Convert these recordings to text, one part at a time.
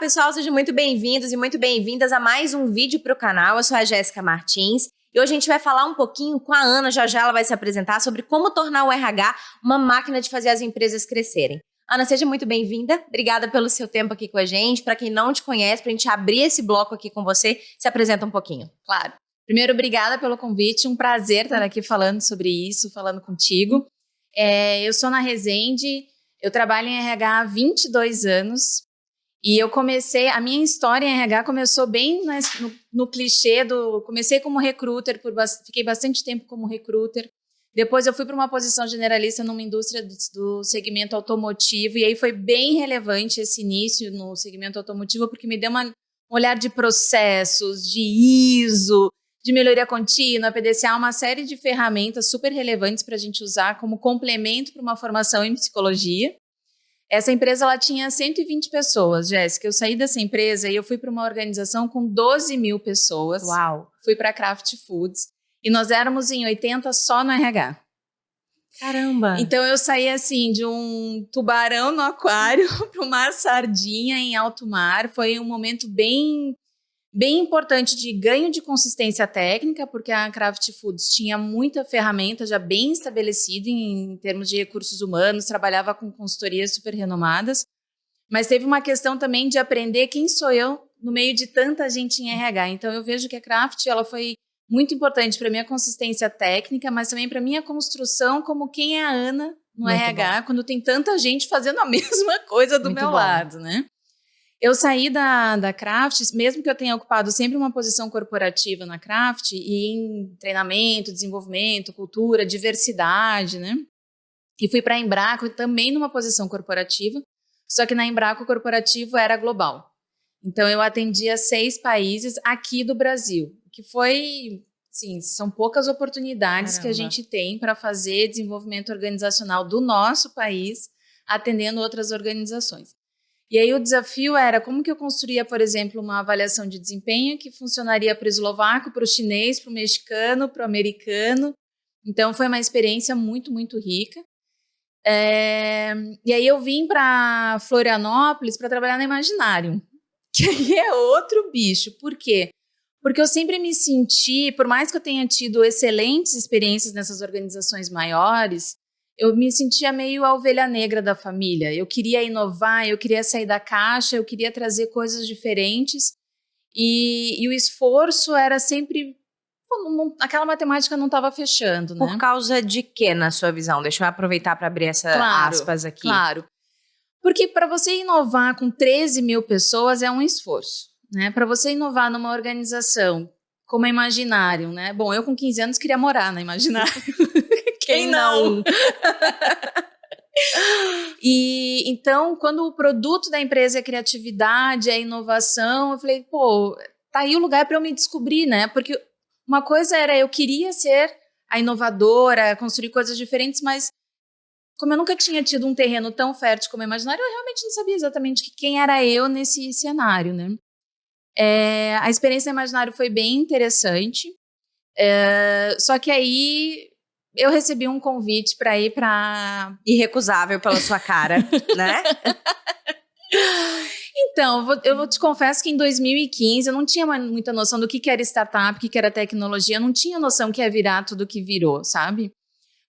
pessoal, sejam muito bem-vindos e muito bem-vindas a mais um vídeo para o canal. Eu sou a Jéssica Martins e hoje a gente vai falar um pouquinho com a Ana, já ela vai se apresentar sobre como tornar o RH uma máquina de fazer as empresas crescerem. Ana, seja muito bem-vinda, obrigada pelo seu tempo aqui com a gente. Para quem não te conhece, para a gente abrir esse bloco aqui com você, se apresenta um pouquinho. Claro. Primeiro, obrigada pelo convite, um prazer estar aqui falando sobre isso, falando contigo. Eu sou na Resende, eu trabalho em RH há 22 anos. E eu a minha história em RH começou bem no clichê comecei como recruiter, fiquei bastante tempo como recruiter. Depois eu fui para uma posição generalista numa indústria do segmento automotivo, e aí foi bem relevante esse início no segmento automotivo, porque me deu um olhar de processos, de ISO, de melhoria contínua, PDCA, uma série de ferramentas super relevantes para a gente usar como complemento para uma formação em psicologia. Essa empresa ela tinha 120 pessoas, Jéssica. Eu saí dessa empresa e eu fui para uma organização com 12 mil pessoas. Uau! Fui para a Kraft Foods e nós éramos em 80 só no RH. Caramba! Então eu saí assim de um tubarão no aquário para uma sardinha em alto mar. Foi um momento bem importante de ganho de consistência técnica, porque a Kraft Foods tinha muita ferramenta já bem estabelecida em termos de recursos humanos, trabalhava com consultorias super renomadas, mas teve uma questão também de aprender quem sou eu no meio de tanta gente em RH. Então eu vejo que a Kraft ela foi muito importante para a minha consistência técnica, mas também para a minha construção como quem é a Ana no muito RH, bom. Quando tem tanta gente fazendo a mesma coisa do Muito meu bom. lado, né? Eu saí da Kraft, mesmo que eu tenha ocupado sempre uma posição corporativa na Kraft e em treinamento, desenvolvimento, cultura, diversidade, né? E fui para a Embraco também numa posição corporativa, só que na Embraco o corporativo era global. Então eu atendia 6 países aqui do Brasil, que foi, sim, são poucas oportunidades que a gente tem para fazer desenvolvimento organizacional do nosso país atendendo outras organizações. E aí o desafio era como que eu construía, por exemplo, uma avaliação de desempenho que funcionaria para o eslovaco, para o chinês, para o mexicano, para o americano. Então foi uma experiência muito, muito rica. E aí eu vim para Florianópolis para trabalhar na Imaginário, que aí é outro bicho. Por quê? Porque eu sempre me senti, por mais que eu tenha tido excelentes experiências nessas organizações maiores, eu me sentia meio a ovelha negra da família. Eu queria inovar, eu queria sair da caixa, eu queria trazer coisas diferentes. E o esforço era sempre... aquela matemática não estava fechando, né? Por causa de quê, na sua visão? Deixa eu aproveitar para abrir essa aspas aqui. Claro. Porque para você inovar com 13 mil pessoas é um esforço, né? Para você inovar numa organização como a Imaginário, né? Bom, eu com 15 anos queria morar na Imaginário. Quem não? E então, quando o produto da empresa é a criatividade, é a inovação, eu falei, pô, tá aí o lugar para eu me descobrir, né? Porque uma coisa era, eu queria ser a inovadora, construir coisas diferentes, mas como eu nunca tinha tido um terreno tão fértil como a Imaginário, eu realmente não sabia exatamente quem era eu nesse cenário, né? A experiência da Imaginário foi bem interessante, só que aí eu recebi um convite para ir para... Irrecusável pela sua cara, né? Então, eu te confesso que em 2015 eu não tinha muita noção do que era startup, o que era tecnologia, eu não tinha noção que ia virar tudo que virou, sabe?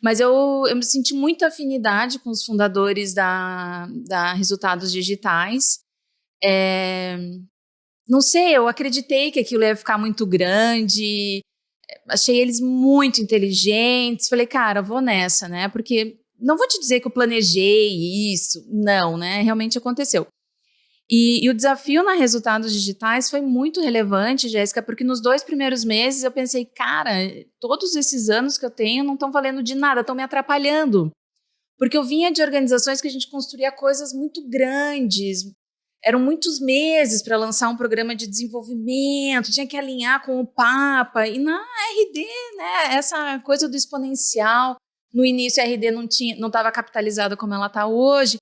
Mas eu me senti muita afinidade com os fundadores da Resultados Digitais. Não sei, eu acreditei que aquilo ia ficar muito grande, achei eles muito inteligentes, falei, cara, vou nessa, né? Porque não vou te dizer que eu planejei isso, não, né? Realmente aconteceu. E o desafio na Resultados Digitais foi muito relevante, Jéssica, porque nos 2 primeiros meses eu pensei, cara, todos esses anos que eu tenho não estão valendo de nada, estão me atrapalhando. Porque eu vinha de organizações que a gente construía coisas muito grandes, eram muitos meses para lançar um programa de desenvolvimento, tinha que alinhar com o Papa, e na RD, né, essa coisa do exponencial, no início a RD não estava capitalizada como ela está hoje.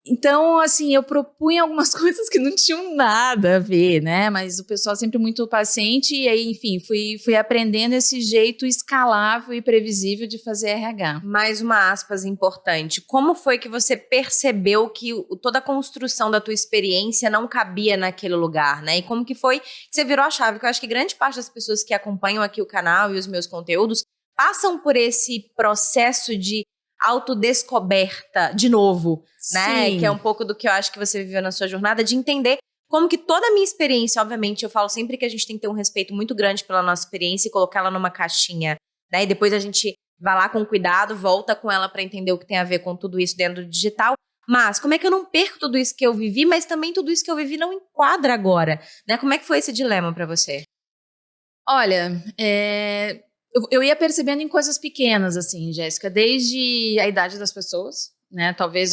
Então, assim, eu propunha algumas coisas que não tinham nada a ver, né? Mas o pessoal sempre muito paciente e aí, enfim, fui aprendendo esse jeito escalável e previsível de fazer RH. Mais uma aspas importante. Como foi que você percebeu que toda a construção da tua experiência não cabia naquele lugar, né? E como que foi que você virou a chave? Que eu acho que grande parte das pessoas que acompanham aqui o canal e os meus conteúdos passam por esse processo de autodescoberta de novo, né? Sim. Que é um pouco do que eu acho que você viveu na sua jornada, de entender como que toda a minha experiência, obviamente, eu falo sempre que a gente tem que ter um respeito muito grande pela nossa experiência e colocá-la numa caixinha, né? E depois a gente vai lá com cuidado, volta com ela para entender o que tem a ver com tudo isso dentro do digital. Mas como é que eu não perco tudo isso que eu vivi, mas também tudo isso que eu vivi não enquadra agora, né? Como é que foi esse dilema para você? Olha, eu ia percebendo em coisas pequenas, assim, Jéssica, desde a idade das pessoas, né? Talvez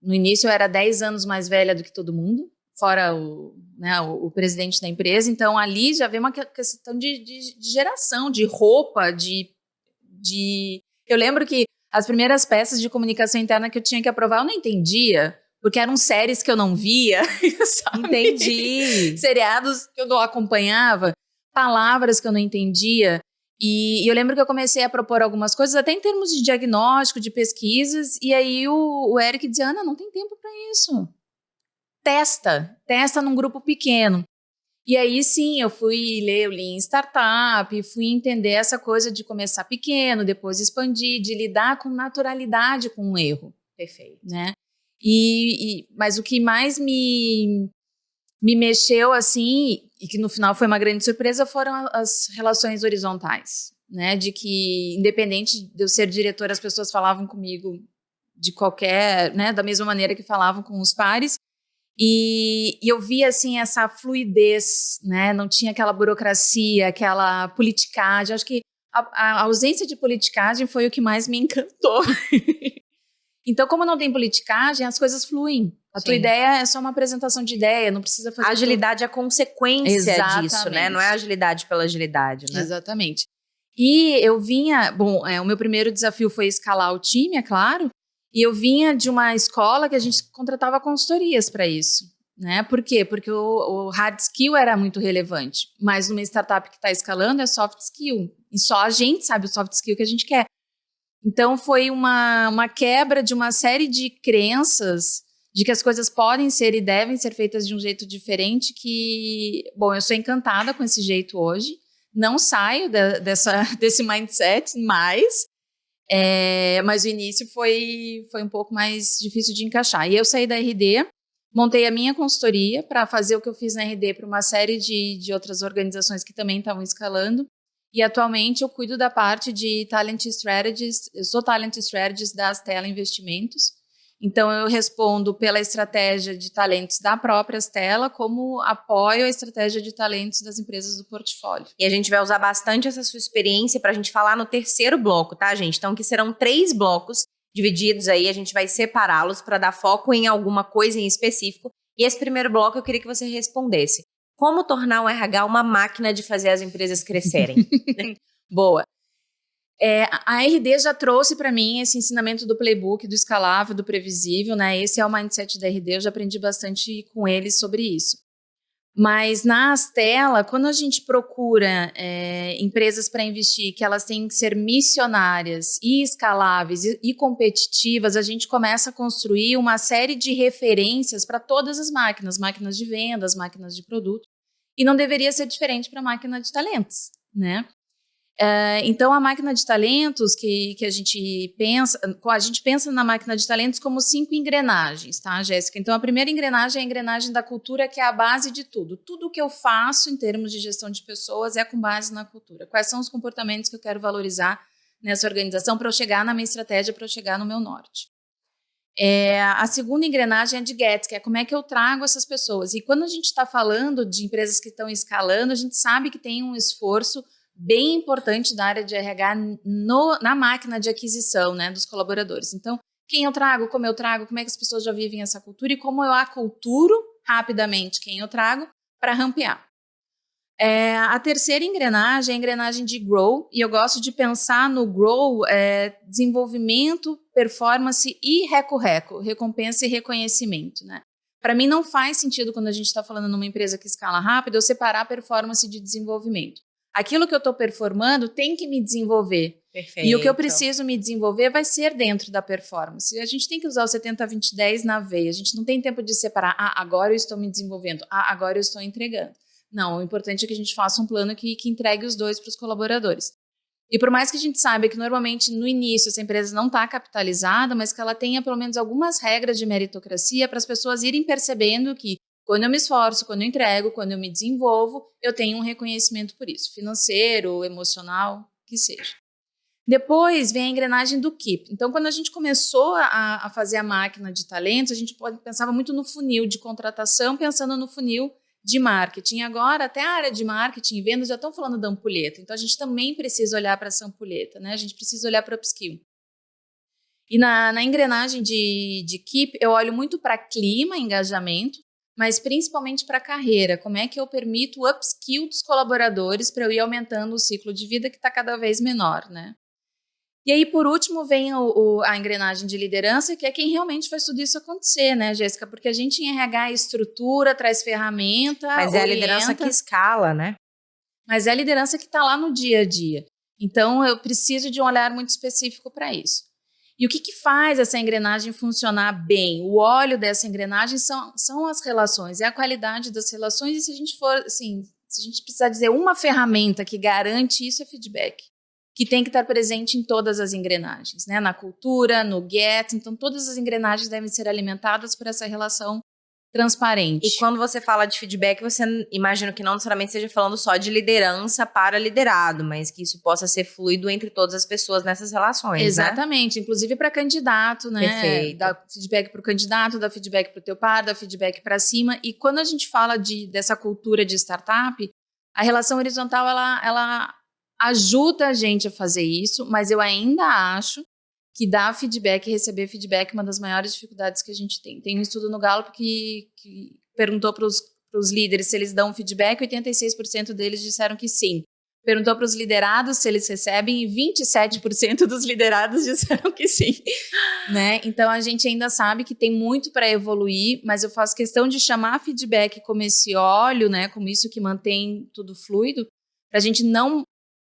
no início eu era 10 anos mais velha do que todo mundo, fora o presidente da empresa, então ali já vem uma questão de geração, de roupa, Eu lembro que as primeiras peças de comunicação interna que eu tinha que aprovar eu não entendia, porque eram séries que eu não via, sabe? Entendi. Seriados que eu não acompanhava, palavras que eu não entendia. E eu lembro que eu comecei a propor algumas coisas, até em termos de diagnóstico, de pesquisas, e aí o Eric dizia, Ana, não tem tempo para isso. Testa num grupo pequeno. E aí sim, eu fui ler o Lean Startup, fui entender essa coisa de começar pequeno, depois expandir, de lidar com naturalidade com o erro. Perfeito. Né? Mas o que mais me mexeu, assim, e que no final foi uma grande surpresa, foram as relações horizontais, né? De que, independente de eu ser diretora, as pessoas falavam comigo de qualquer, né? Da mesma maneira que falavam com os pares. E eu via, assim, essa fluidez, né? Não tinha aquela burocracia, aquela politicagem. Acho que a ausência de politicagem foi o que mais me encantou. Então, como não tem politicagem, as coisas fluem. A tua ideia é só uma apresentação de ideia, não precisa fazer... A agilidade é a consequência Exatamente. disso, né? Não é agilidade pela agilidade, né? Exatamente. E eu vinha... Bom, o meu primeiro desafio foi escalar o time, é claro. E eu vinha de uma escola que a gente contratava consultorias para isso. Né? Por quê? Porque o hard skill era muito relevante. Mas numa startup que está escalando é soft skill. E só a gente sabe o soft skill que a gente quer. Então, foi uma quebra de uma série de crenças de que as coisas podem ser e devem ser feitas de um jeito diferente que... Bom, eu sou encantada com esse jeito hoje. Não saio desse mindset mais. Mas o início foi um pouco mais difícil de encaixar. E eu saí da RD, montei a minha consultoria para fazer o que eu fiz na RD para uma série de outras organizações que também estavam escalando. E atualmente eu cuido da parte de Talent Strategies, eu sou Talent Strategies da Stella Investimentos. Então eu respondo pela estratégia de talentos da própria Stella, como apoio a estratégia de talentos das empresas do portfólio. E a gente vai usar bastante essa sua experiência para a gente falar no terceiro bloco, tá, gente? Então, que serão 3 blocos divididos aí, a gente vai separá-los para dar foco em alguma coisa em específico. E esse primeiro bloco eu queria que você respondesse. Como tornar o RH uma máquina de fazer as empresas crescerem? Boa. A RD já trouxe para mim esse ensinamento do playbook, do escalável, do previsível, né? Esse é o mindset da RD, eu já aprendi bastante com eles sobre isso. Mas na Astela, quando a gente procura empresas para investir, que elas têm que ser missionárias e escaláveis e competitivas, a gente começa a construir uma série de referências para todas as máquinas de vendas, máquinas de produto, e não deveria ser diferente para a máquina de talentos, né? Então, a máquina de talentos que a gente pensa na máquina de talentos como 5 engrenagens, tá, Jéssica? Então, a primeira engrenagem é a engrenagem da cultura, que é a base de tudo. Tudo que eu faço em termos de gestão de pessoas é com base na cultura. Quais são os comportamentos que eu quero valorizar nessa organização para eu chegar na minha estratégia, para eu chegar no meu norte? A segunda engrenagem é de Get, que é como é que eu trago essas pessoas. E quando a gente está falando de empresas que estão escalando, a gente sabe que tem um esforço bem importante da área de RH na máquina de aquisição, né, dos colaboradores. Então, quem eu trago, como é que as pessoas já vivem essa cultura e como eu aculturo rapidamente quem eu trago para rampear. A terceira engrenagem é a engrenagem de Grow, e eu gosto de pensar no Grow, desenvolvimento, performance e reco-reco, recompensa e reconhecimento, né? Para mim não faz sentido, quando a gente está falando numa empresa que escala rápido, eu separar performance de desenvolvimento. Aquilo que eu estou performando tem que me desenvolver. Perfeito. E o que eu preciso me desenvolver vai ser dentro da performance. A gente tem que usar o 70-20-10 na veia. A gente não tem tempo de separar, agora eu estou me desenvolvendo, agora eu estou entregando. Não, o importante é que a gente faça um plano que entregue os dois para os colaboradores. E por mais que a gente saiba que normalmente no início essa empresa não está capitalizada, mas que ela tenha pelo menos algumas regras de meritocracia para as pessoas irem percebendo que quando eu me esforço, quando eu entrego, quando eu me desenvolvo, eu tenho um reconhecimento por isso, financeiro, emocional, que seja. Depois vem a engrenagem do Keep. Então, quando a gente começou a fazer a máquina de talentos, a gente pensava muito no funil de contratação, pensando no funil de marketing. Agora, até a área de marketing e vendas já estão falando da ampulheta. Então, a gente também precisa olhar para essa ampulheta, né? A gente precisa olhar para o upskill. E na engrenagem de Keep, eu olho muito para clima, engajamento, mas principalmente para a carreira. Como é que eu permito o upskill dos colaboradores para eu ir aumentando o ciclo de vida que está cada vez menor, né? E aí, por último, vem a engrenagem de liderança, que é quem realmente faz tudo isso acontecer, né, Jéssica? Porque a gente em RH estrutura, traz ferramenta, Mas é a liderança que escala, né? Mas é a liderança que está lá no dia a dia. Então, eu preciso de um olhar muito específico para isso. E o que faz essa engrenagem funcionar bem? O óleo dessa engrenagem são as relações, é a qualidade das relações. E se a gente for, assim, se a gente precisar dizer uma ferramenta que garante isso, é feedback, que tem que estar presente em todas as engrenagens, né? Na cultura, no get. Então, todas as engrenagens devem ser alimentadas por essa relação transparente. E quando você fala de feedback, você imagina que não necessariamente esteja falando só de liderança para liderado, mas que isso possa ser fluido entre todas as pessoas nessas relações, Exatamente, né? Inclusive para candidato, né? Perfeito. Dá feedback para o candidato, dá feedback para o teu par, dá feedback para cima. E quando a gente fala dessa cultura de startup, a relação horizontal, ela ajuda a gente a fazer isso, mas eu ainda acho que dar feedback e receber feedback é uma das maiores dificuldades que a gente tem. Tem um estudo no Gallup que perguntou para os líderes se eles dão feedback, 86% deles disseram que sim. Perguntou para os liderados se eles recebem e 27% dos liderados disseram que sim. Né? Então, a gente ainda sabe que tem muito para evoluir, mas eu faço questão de chamar feedback como esse óleo, né? Como isso que mantém tudo fluido, para a gente não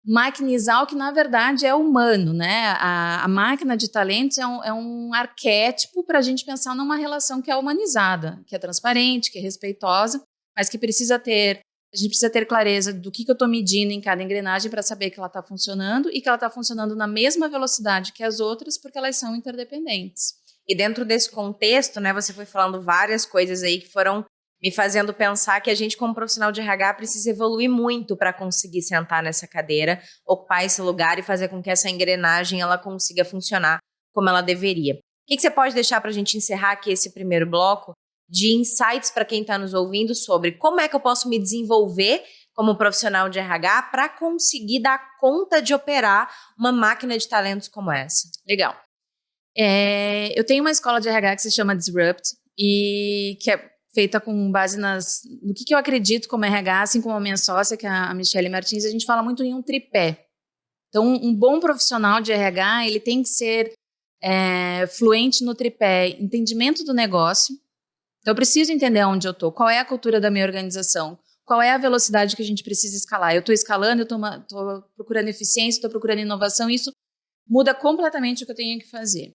maquinizar o que na verdade é humano, né? A máquina de talentos é um arquétipo para a gente pensar numa relação que é humanizada, que é transparente, que é respeitosa, mas que a gente precisa ter clareza do que eu estou medindo em cada engrenagem para saber que ela está funcionando e que ela está funcionando na mesma velocidade que as outras, porque elas são interdependentes. E dentro desse contexto, né, você foi falando várias coisas aí que foram me fazendo pensar que a gente, como profissional de RH, precisa evoluir muito para conseguir sentar nessa cadeira, ocupar esse lugar e fazer com que essa engrenagem ela consiga funcionar como ela deveria. O que você pode deixar para a gente encerrar aqui esse primeiro bloco de insights para quem está nos ouvindo sobre como é que eu posso me desenvolver como profissional de RH para conseguir dar conta de operar uma máquina de talentos como essa? Legal. Eu tenho uma escola de RH que se chama Disrupt e que é feita com base no que eu acredito como RH, assim como a minha sócia, que é a Michele Martins, a gente fala muito em um tripé. Então, um bom profissional de RH, ele tem que ser fluente no tripé, entendimento do negócio. Então, eu preciso entender onde eu estou, qual é a cultura da minha organização, qual é a velocidade que a gente precisa escalar. Eu estou escalando, eu estou procurando eficiência, estou procurando inovação, isso muda completamente o que eu tenho que fazer.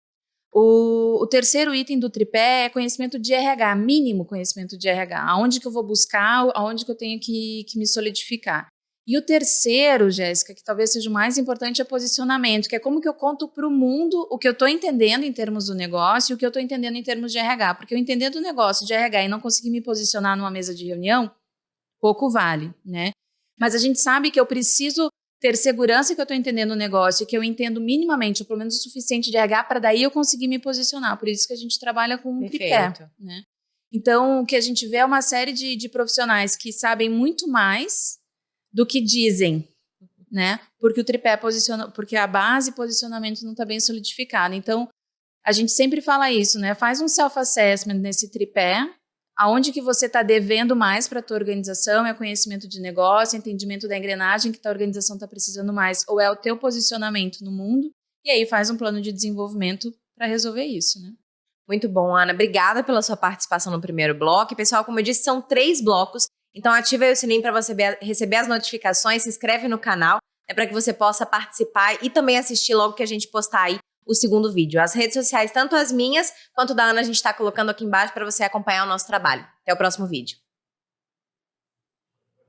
O terceiro item do tripé é conhecimento de RH, mínimo conhecimento de RH. Aonde que eu vou buscar, aonde que eu tenho que me solidificar. E o terceiro, Jéssica, que talvez seja o mais importante, é posicionamento, que é como que eu conto para o mundo o que eu estou entendendo em termos do negócio e o que eu estou entendendo em termos de RH. Porque eu entender do negócio de RH e não conseguir me posicionar numa mesa de reunião, pouco vale, né? Mas a gente sabe que eu preciso ter segurança que eu estou entendendo o negócio, que eu entendo minimamente, ou pelo menos o suficiente de RH, para daí eu conseguir me posicionar. Por isso que a gente trabalha com um tripé, né? Então, o que a gente vê é uma série de profissionais que sabem muito mais do que dizem, né? Porque o tripé porque a base e posicionamento não está bem solidificada. Então, a gente sempre fala isso, né? Faz um self-assessment nesse tripé, aonde que você está devendo mais para a tua organização, é conhecimento de negócio, entendimento da engrenagem que a organização está precisando mais, ou é o teu posicionamento no mundo, e aí faz um plano de desenvolvimento para resolver isso, né? Muito bom, Ana. Obrigada pela sua participação no primeiro bloco. E, pessoal, como eu disse, são 3 blocos, então ativa aí o sininho para você receber as notificações, se inscreve no canal, para que você possa participar e também assistir logo que a gente postar aí o segundo vídeo. As redes sociais, tanto as minhas quanto da Ana, a gente está colocando aqui embaixo para você acompanhar o nosso trabalho. Até o próximo vídeo.